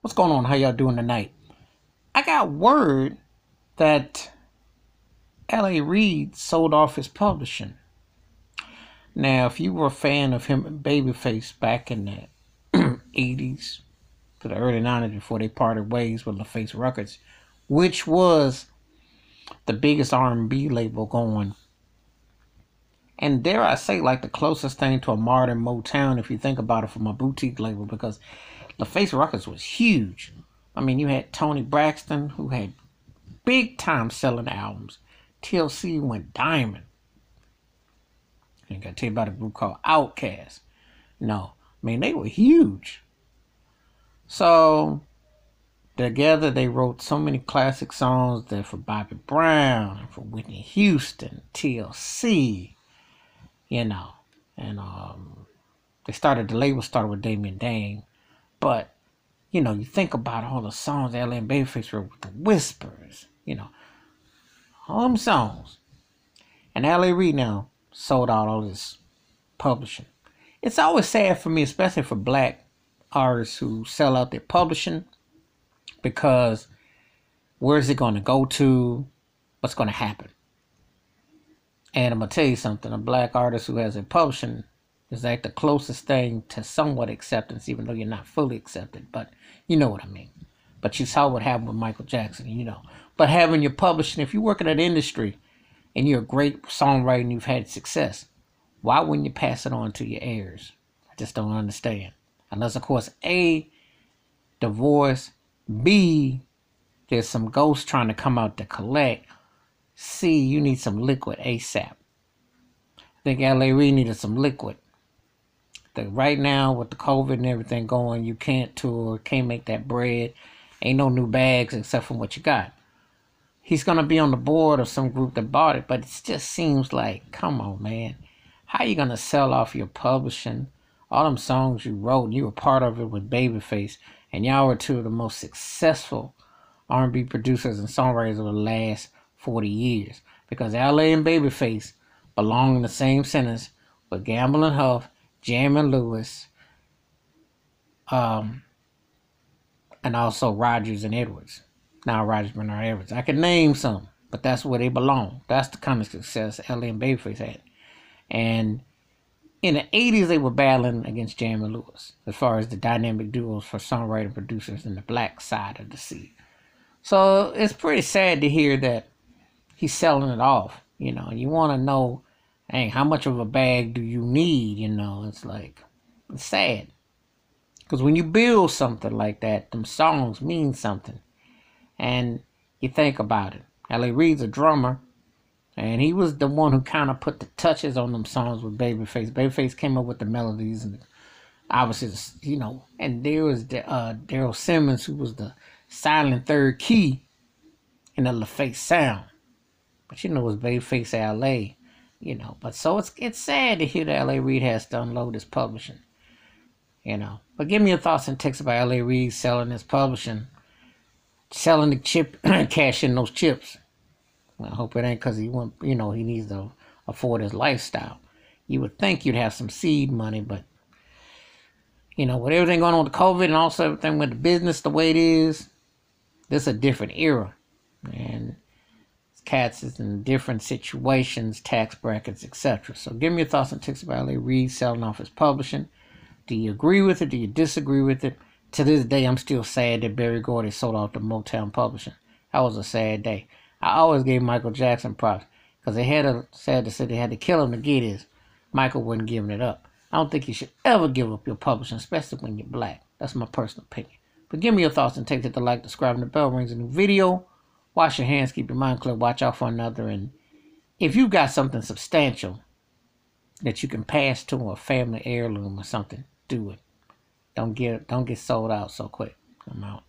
What's going on? How y'all doing tonight? I got word that L.A. Reid sold off his publishing. Now, if you were a fan of him and Babyface back in the 80s to the early 90s before they parted ways with LaFace Records, which was the biggest R&B label going, and dare I say, like the closest thing to a modern Motown if you think about it from a boutique label, because LaFace Records was huge. I mean, you had Tony Braxton, who had big time selling albums. TLC went diamond. I got to tell you about a group called Outkast. No, I mean, they were huge. So together they wrote so many classic songs that for Bobby Brown and for Whitney Houston, TLC, you know, and the label started with Damien Dane, but you think about all the songs LA and Babyface wrote with the Whispers, all them songs. And L.A. Reid now sold out all this publishing. It's always sad for me, especially for black artists who sell out their publishing, because where's it going to go to? What's going to happen? And I'm going to tell you something. A black artist who has a publishing is like the closest thing to somewhat acceptance, even though you're not fully accepted. But you know what I mean. But you saw what happened with Michael Jackson, But having your publishing, if you work in that industry and you're a great songwriter and you've had success, why wouldn't you pass it on to your heirs? I just don't understand. Unless, of course, A, divorce, B, there's some ghosts trying to come out to collect, C, you need some liquid ASAP. I think L.A. Reid needed some liquid. Right now, with the COVID and everything going, you can't tour, can't make that bread. Ain't no new bags except for what you got. He's going to be on the board of some group that bought it, but it just seems like, come on, man. How you going to sell off your publishing? All them songs you wrote, and you were part of it with Babyface, and y'all were two of the most successful R&B producers and songwriters of the last 40 years. Because L.A. and Babyface belong in the same sentence with Gamble and Huff, Jam and Lewis, and also Rodgers and Edwards. Now Rodgers, Bernard, Edwards. I can name some, but that's where they belong. That's the kind of success L.A. and Babyface had. And in the 80s, they were battling against Jam and Lewis as far as the dynamic duos for songwriting producers in the black side of the sea. So it's pretty sad to hear that he's selling it off, and you want to know, hey, how much of a bag do you need? It's like, it's sad. Because when you build something like that, them songs mean something. And you think about it. L.A. Reid's a drummer, and he was the one who kind of put the touches on them songs with Babyface. Babyface came up with the melodies, and obviously, and there was Daryl Simmons, who was the silent third key in the LaFace sound. But it was Babyface L.A., But so it's sad to hear that L.A. Reid has to unload his publishing, But give me your thoughts and takes about L.A. Reid selling his publishing, selling the chip, cashing those chips. Well, I hope it ain't because he needs to afford his lifestyle. You would think you'd have some seed money, but with everything going on with COVID and also everything with the business the way it is, this is a different era. And cats is in different situations, tax brackets, etc. So give me your thoughts and tips about L.A. Reid selling off his publishing. Do you agree with it? Do you disagree with it? To this day, I'm still sad that Berry Gordy sold off the Motown publishing. That was a sad day. I always gave Michael Jackson props because they sad to say they had to kill him to get his. Michael wasn't giving it up. I don't think you should ever give up your publishing, especially when you're black. That's my personal opinion. But give me your thoughts and take it to like, subscribe, and the bell rings a new video. Wash your hands, keep your mind clear, watch out for another. And if you've got something substantial that you can pass to a family heirloom or something, do it. Don't get sold out so quick. I'm out.